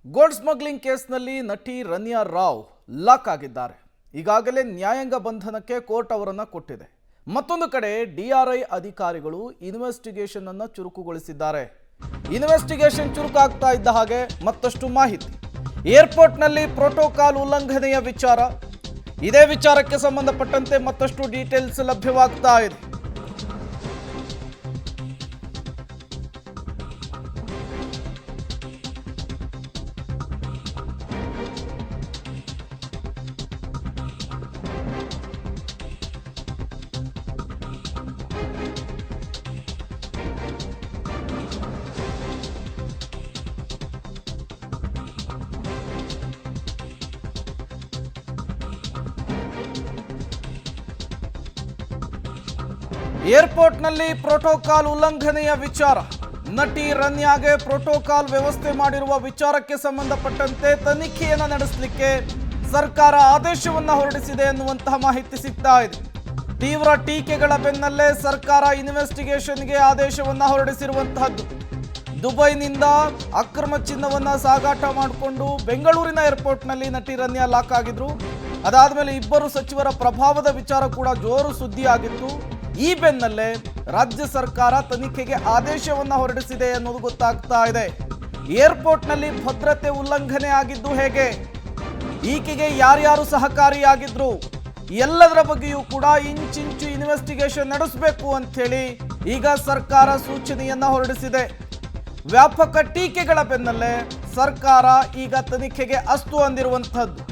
Gold smuggling ಕೇಸ್ನಲ್ಲಿ ನಟಿ Ranya Rao lock ಆಗಿದ್ದಾರೆ. ಈಗಾಗಲೇ ನ್ಯಾಯಾಂಗ ಬಂಧನಕ್ಕೆ ಕೋರ್ಟ್ ಅವರನ್ನು ಕೊಟ್ಟಿದೆ. ಮತ್ತೊಂದು ಕಡೆ ಡಿಆರ್ಐ ಅಧಿಕಾರಿಗಳು ಇನ್ವೆಸ್ಟಿಗೇಷನ್ ಅನ್ನು ಚುರುಕುಗೊಳಿಸಿದ್ದಾರೆ. ಇನ್ವೆಸ್ಟಿಗೇಷನ್ ಚುರುಕಾಗ್ತಾ ಇದ್ದ ಹಾಗೆ ಮತ್ತಷ್ಟು ಮಾಹಿತಿ. ಏರ್ಪೋರ್ಟ್ನಲ್ಲಿ ಪ್ರೋಟೋಕಾಲ್ ಉಲ್ಲಂಘನೆಯ ವಿಚಾರ, ಇದೇ ವಿಚಾರಕ್ಕೆ ಸಂಬಂಧಪಟ್ಟಂತೆ ಮತ್ತಷ್ಟು ಡೀಟೇಲ್ಸ್ ಲಭ್ಯವಾಗ್ತಾ ಇದೆ. ಏರ್ಪೋರ್ಟ್ನಲ್ಲಿ ಪ್ರೋಟೋಕಾಲ್ ಉಲ್ಲಂಘನೆಯ ವಿಚಾರ, ನಟಿ ರನ್ಯಾಗೆ ಪ್ರೋಟೋಕಾಲ್ ವ್ಯವಸ್ಥೆ ಮಾಡಿರುವ ವಿಚಾರಕ್ಕೆ ಸಂಬಂಧಪಟ್ಟಂತೆ ತನಿಖೆಯನ್ನು ನಡೆಸಲಿಕ್ಕೆ ಸರ್ಕಾರ ಆದೇಶವನ್ನು ಹೊರಡಿಸಿದೆ ಎನ್ನುವಂತಹ ಮಾಹಿತಿ ಸಿಗ್ತಾ ಇದೆ. ತೀವ್ರ ಟೀಕೆಗಳ ಬೆನ್ನಲ್ಲೇ ಸರ್ಕಾರ ಇನ್ವೆಸ್ಟಿಗೇಷನ್ಗೆ ಆದೇಶವನ್ನು ಹೊರಡಿಸಿರುವಂತಹದ್ದು. ದುಬೈನಿಂದ ಅಕ್ರಮ ಚಿನ್ನವನ್ನು ಸಾಗಾಟ ಮಾಡಿಕೊಂಡು ಬೆಂಗಳೂರಿನ ಏರ್ಪೋರ್ಟ್ನಲ್ಲಿ ನಟಿ ರನ್ಯಾ ಲಾಕ್ ಆಗಿದ್ರು. ಅದಾದ್ಮೇಲೆ ಇಬ್ಬರು ಸಚಿವರ ಪ್ರಭಾವದ ವಿಚಾರ ಕೂಡ ಜೋರು ಸುದ್ದಿಯಾಗಿತ್ತು. ಈ ಬೆನ್ನಲ್ಲೇ ರಾಜ್ಯ ಸರ್ಕಾರ ತನಿಖೆಗೆ ಆದೇಶವನ್ನು ಹೊರಡಿಸಿದೆ ಅನ್ನೋದು ಗೊತ್ತಾಗ್ತಾ ಇದೆ. ಏರ್ಪೋರ್ಟ್ನಲ್ಲಿ ಭದ್ರತೆ ಉಲ್ಲಂಘನೆ ಆಗಿದ್ದು ಹೇಗೆ, ಈಕೆಗೆ ಯಾರ್ಯಾರು ಸಹಕಾರಿಯಾಗಿದ್ರು, ಎಲ್ಲದರ ಬಗ್ಗೆಯೂ ಕೂಡ ಇಂಚಿಂಚು ಇನ್ವೆಸ್ಟಿಗೇಷನ್ ನಡೆಸಬೇಕು ಅಂತ ಹೇಳಿ ಈಗ ಸರ್ಕಾರ ಸೂಚನೆಯನ್ನ ಹೊರಡಿಸಿದೆ. ವ್ಯಾಪಕ ಟೀಕೆಗಳ ಬೆನ್ನಲ್ಲೇ ಸರ್ಕಾರ ಈಗ ತನಿಖೆಗೆ ಅಸ್ತು ಅಂದಿರುವಂತಹದ್ದು.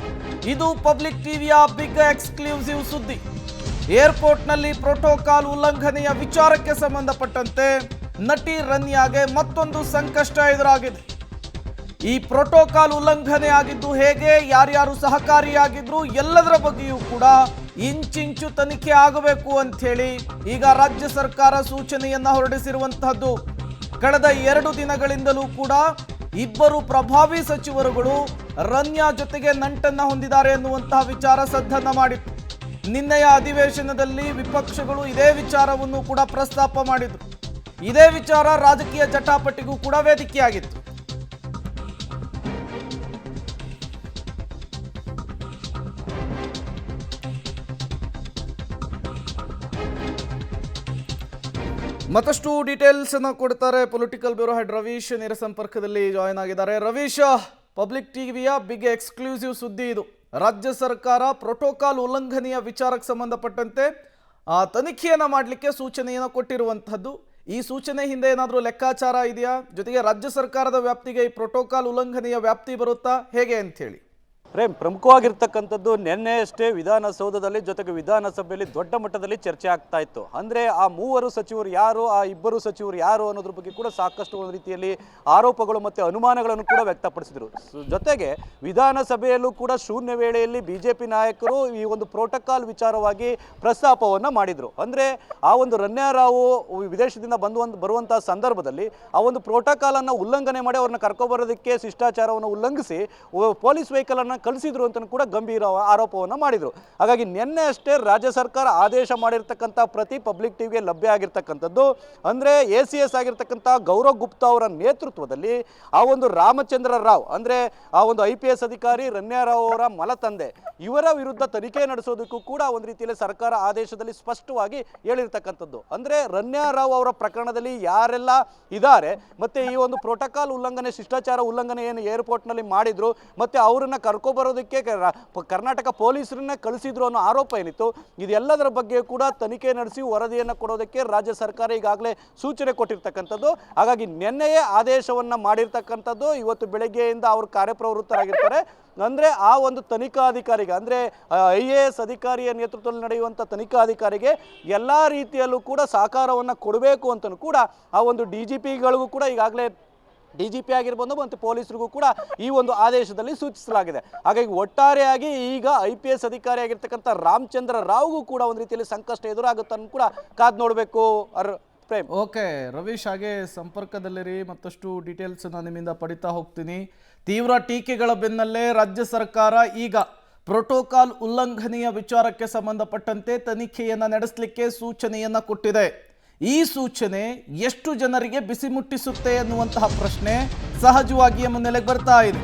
ಇದು ಪಬ್ಲಿಕ್ ಟಿವಿಯ ಬಿಗ್ ಎಕ್ಸ್ಕ್ಲೂಸಿವ್ ಸುದ್ದಿ. ಏರ್ಪೋರ್ಟ್ನಲ್ಲಿ ಪ್ರೋಟೋಕಾಲ್ ಉಲ್ಲಂಘನೆಯ ವಿಚಾರಕ್ಕೆ ಸಂಬಂಧಪಟ್ಟಂತೆ ನಟಿ ರನ್ಯಾಗೆ ಮತ್ತೊಂದು ಸಂಕಷ್ಟ ಎದುರಾಗಿದೆ. ಈ ಪ್ರೋಟೋಕಾಲ್ ಉಲ್ಲಂಘನೆ ಆಗಿದ್ದು ಹೇಗೆ, ಯಾರ್ಯಾರು ಸಹಕಾರಿಯಾಗಿದ್ರು, ಎಲ್ಲದರ ಬಗ್ಗೆಯೂ ಕೂಡ ಇಂಚಿಂಚು ತನಿಖೆ ಆಗಬೇಕು ಅಂತ ಹೇಳಿ ಈಗ ರಾಜ್ಯ ಸರ್ಕಾರ ಸೂಚನೆಯನ್ನ ಹೊರಡಿಸಿರುವಂತಹದ್ದು. ಕಳೆದ 2 ದಿನಗಳಿಂದಲೂ ಕೂಡ ಇಬ್ಬರು ಪ್ರಭಾವಿ ಸಚಿವರುಗಳು ರನ್ಯಾ ಜೊತೆಗೆ ನಂಟನ್ನ ಹೊಂದಿದ್ದಾರೆ ಎನ್ನುವಂತಹ ವಿಚಾರ ಸದ್ದನ್ನ ಮಾಡಿತ್ತು. ನಿನ್ನೆಯ ಅಧಿವೇಶನದಲ್ಲಿ ವಿಪಕ್ಷಗಳು ಇದೇ ವಿಚಾರವನ್ನು ಕೂಡ ಪ್ರಸ್ತಾಪ ಮಾಡಿದ್ರು. ಇದೇ ವಿಚಾರ ರಾಜಕೀಯ ಜಟಾಪಟಿಗೂ ಕೂಡ ವೇದಿಕೆಯಾಗಿತ್ತು. ಮತ್ತಷ್ಟು ಡೀಟೇಲ್ಸ್ ಅನ್ನು ಕೊಡ್ತಾರೆ ಪೊಲಿಟಿಕಲ್ ಬ್ಯೂರೋ ಹೆಡ್ ರವೀಶ್ ನೇರ ಸಂಪರ್ಕದಲ್ಲಿ ಜಾಯಿನ್ ಆಗಿದ್ದಾರೆ. ರವೀಶ್, ಪಬ್ಲಿಕ್ ಟಿವಿಯ ಬಿಗ್ ಎಕ್ಸ್ಕ್ಲೂಸಿವ್ ಸುದ್ದಿ ಇದು. ರಾಜ್ಯ ಸರ್ಕಾರ ಪ್ರೋಟೋಕಾಲ್ ಉಲ್ಲಂಘನೆಯ ವಿಚಾರಕ್ಕೆ ಸಂಬಂಧಪಟ್ಟಂತೆ ತನಿಖೆಯನ್ನು ಮಾಡಲಿಕ್ಕೆ ಸೂಚನೆಯನ್ನು ಕೊಟ್ಟಿರುವಂತಹದ್ದು. ಈ ಸೂಚನೆ ಹಿಂದೆ ಏನಾದರೂ ಲೆಕ್ಕಾಚಾರ ಇದೆಯಾ? ಜೊತೆಗೆ ರಾಜ್ಯ ಸರ್ಕಾರದ ವ್ಯಾಪ್ತಿಗೆ ಈ ಪ್ರೋಟೋಕಾಲ್ ಉಲ್ಲಂಘನೆಯ ವ್ಯಾಪ್ತಿ ಬರುತ್ತಾ ಹೇಗೆ ಅಂತ ಹೇಳಿ? ಪ್ರಮುಖವಾಗಿರ್ತಕ್ಕಂಥದ್ದು ನಿನ್ನೆಯಷ್ಟೇ ವಿಧಾನಸೌಧದಲ್ಲಿ ಜೊತೆಗೆ ವಿಧಾನಸಭೆಯಲ್ಲಿ ದೊಡ್ಡ ಮಟ್ಟದಲ್ಲಿ ಚರ್ಚೆ ಆಗ್ತಾ ಇತ್ತು. ಅಂದರೆ ಆ 3 ಸಚಿವರು ಯಾರು, ಆ 2 ಸಚಿವರು ಯಾರು ಅನ್ನೋದ್ರ ಬಗ್ಗೆ ಕೂಡ ಸಾಕಷ್ಟು ಒಂದು ರೀತಿಯಲ್ಲಿ ಆರೋಪಗಳು ಮತ್ತು ಅನುಮಾನಗಳನ್ನು ಕೂಡ ವ್ಯಕ್ತಪಡಿಸಿದರು. ಜೊತೆಗೆ ವಿಧಾನಸಭೆಯಲ್ಲೂ ಕೂಡ ಶೂನ್ಯ ವೇಳೆಯಲ್ಲಿ ಬಿಜೆಪಿ ನಾಯಕರು ಈ ಒಂದು ಪ್ರೋಟೋಕಾಲ್ ವಿಚಾರವಾಗಿ ಪ್ರಸ್ತಾಪವನ್ನು ಮಾಡಿದರು. ಅಂದರೆ ಆ ಒಂದು ರನ್ಯಾ ರಾವ್ ವಿದೇಶದಿಂದ ಬರುವಂತಹ ಸಂದರ್ಭದಲ್ಲಿ ಆ ಒಂದು ಪ್ರೋಟೋಕಾಲನ್ನು ಉಲ್ಲಂಘನೆ ಮಾಡಿ ಅವ್ರನ್ನ ಕರ್ಕೊಬರೋದಕ್ಕೆ ಶಿಷ್ಟಾಚಾರವನ್ನು ಉಲ್ಲಂಘಿಸಿ ಪೊಲೀಸ್ ವೆಹಿಕಲ್ ಅನ್ನು ಕಳಿಸಿದ್ರು ಅಂತ ಕೂಡ ಗಂಭೀರ ಆರೋಪವನ್ನು ಮಾಡಿದರು. ಹಾಗಾಗಿ ನಿನ್ನೆ ಅಷ್ಟೇ ರಾಜ್ಯ ಸರ್ಕಾರ ಆದೇಶ ಮಾಡಿರ್ತಕ್ಕಂಥ ಪ್ರತಿ ಪಬ್ಲಿಕ್ ಟಿವಿಗೆ ಲಭ್ಯ ಆಗಿರ್ತಕ್ಕಂಥದ್ದು. ಅಂದರೆ ACS ಆಗಿರ್ತಕ್ಕಂಥ ಗೌರವ್ ಗುಪ್ತಾ ಅವರ ನೇತೃತ್ವದಲ್ಲಿ ಆ ಒಂದು ರಾಮಚಂದ್ರ ರಾವ್, ಅಂದರೆ ಆ ಒಂದು IPS ಅಧಿಕಾರಿ ರನ್ಯಾ ರಾವ್ ಅವರ ಮಲತಂದೆ, ಇವರ ವಿರುದ್ಧ ತನಿಖೆ ನಡೆಸೋದಕ್ಕೂ ಕೂಡ ಒಂದು ರೀತಿಯಲ್ಲಿ ಸರ್ಕಾರ ಆದೇಶದಲ್ಲಿ ಸ್ಪಷ್ಟವಾಗಿ ಹೇಳಿರ್ತಕ್ಕಂಥದ್ದು. ಅಂದರೆ ರನ್ಯಾ ರಾವ್ ಅವರ ಪ್ರಕರಣದಲ್ಲಿ ಯಾರೆಲ್ಲ ಇದ್ದಾರೆ, ಮತ್ತೆ ಈ ಒಂದು ಪ್ರೋಟೋಕಾಲ್ ಉಲ್ಲಂಘನೆ, ಶಿಷ್ಟಾಚಾರ ಉಲ್ಲಂಘನೆ ಏನು ಏರ್ಪೋರ್ಟ್ನಲ್ಲಿ ಮಾಡಿದ್ರು, ಮತ್ತೆ ಅವರನ್ನ ಕರ್ಕೊಬರೋದಕ್ಕೆ ಕರ್ನಾಟಕ ಪೊಲೀಸರನ್ನ ಕಳಿಸಿದ್ರು ಅನ್ನೋ ಆರೋಪ ಏನಿತ್ತು, ಇದೆಲ್ಲದರ ಬಗ್ಗೆ ಕೂಡ ತನಿಖೆ ನಡೆಸಿ ವರದಿಯನ್ನು ಕೊಡೋದಕ್ಕೆ ರಾಜ್ಯ ಸರ್ಕಾರ ಈಗಾಗಲೇ ಸೂಚನೆ ಕೊಟ್ಟಿರ್ತಕ್ಕಂಥದ್ದು. ಹಾಗಾಗಿ ನಿನ್ನೆಯೇ ಆದೇಶವನ್ನು ಮಾಡಿರ್ತಕ್ಕಂಥದ್ದು. ಇವತ್ತು ಬೆಳಗ್ಗೆಯಿಂದ ಅವರು ಕಾರ್ಯಪ್ರವೃತ್ತರಾಗಿರ್ತಾರೆ. ಅಂದರೆ ಆ ಒಂದು ತನಿಖಾಧಿಕಾರಿಗೆ, ಅಂದರೆ IAS ಅಧಿಕಾರಿಯ ನೇತೃತ್ವದಲ್ಲಿ ನಡೆಯುವಂಥ ತನಿಖಾಧಿಕಾರಿಗೆ ಎಲ್ಲ ರೀತಿಯಲ್ಲೂ ಕೂಡ ಸಹಕಾರವನ್ನು ಕೊಡಬೇಕು ಅಂತಲೂ ಕೂಡ ಆ ಒಂದು DGPಗಳಿಗೂ ಕೂಡ ಈಗಾಗಲೇ DGP ಆಗಿರ್ಬೋದು ಮತ್ತು ಪೊಲೀಸರಿಗೂ ಕೂಡ ಈ ಒಂದು ಆದೇಶದಲ್ಲಿ ಸೂಚಿಸಲಾಗಿದೆ. ಹಾಗಾಗಿ ಒಟ್ಟಾರೆಯಾಗಿ ಈಗ IPS ಅಧಿಕಾರಿ ಆಗಿರ್ತಕ್ಕಂಥ ರಾಮಚಂದ್ರ ರಾವ್ಗೂ ಕೂಡ ಒಂದು ರೀತಿಯಲ್ಲಿ ಸಂಕಷ್ಟ ಎದುರಾಗುತ್ತನ್ನು ಕೂಡ ಕಾದು ನೋಡಬೇಕು. ಓಕೆ ರವೀಶ್, ಹಾಗೆ ಸಂಪರ್ಕದಲ್ಲಿರಿ, ಮತ್ತಷ್ಟು ಡೀಟೇಲ್ಸ್ ನಾನು ನಿಮ್ಮಿಂದ ಪಡಿತಾ ಹೋಗ್ತೀನಿ. ತೀವ್ರ ಟೀಕೆಗಳ ಬೆನ್ನಲ್ಲೇ ರಾಜ್ಯ ಸರ್ಕಾರ ಈಗ ಪ್ರೋಟೋಕಾಲ್ ಉಲ್ಲಂಘನೆಯ ವಿಚಾರಕ್ಕೆ ಸಂಬಂಧಪಟ್ಟಂತೆ ತನಿಖೆಯನ್ನು ನಡೆಸಲಿಕ್ಕೆ ಸೂಚನೆಯನ್ನು ಕೊಟ್ಟಿದೆ. ಈ ಸೂಚನೆ ಎಷ್ಟು ಜನರಿಗೆ ಬಿಸಿ ಮುಟ್ಟಿಸುತ್ತೆ ಅನ್ನುವಂತಹ ಪ್ರಶ್ನೆ ಸಹಜವಾಗಿಯೇ ಮುನ್ನೆಲೆಗೆ ಬರ್ತಾ ಇದೆ.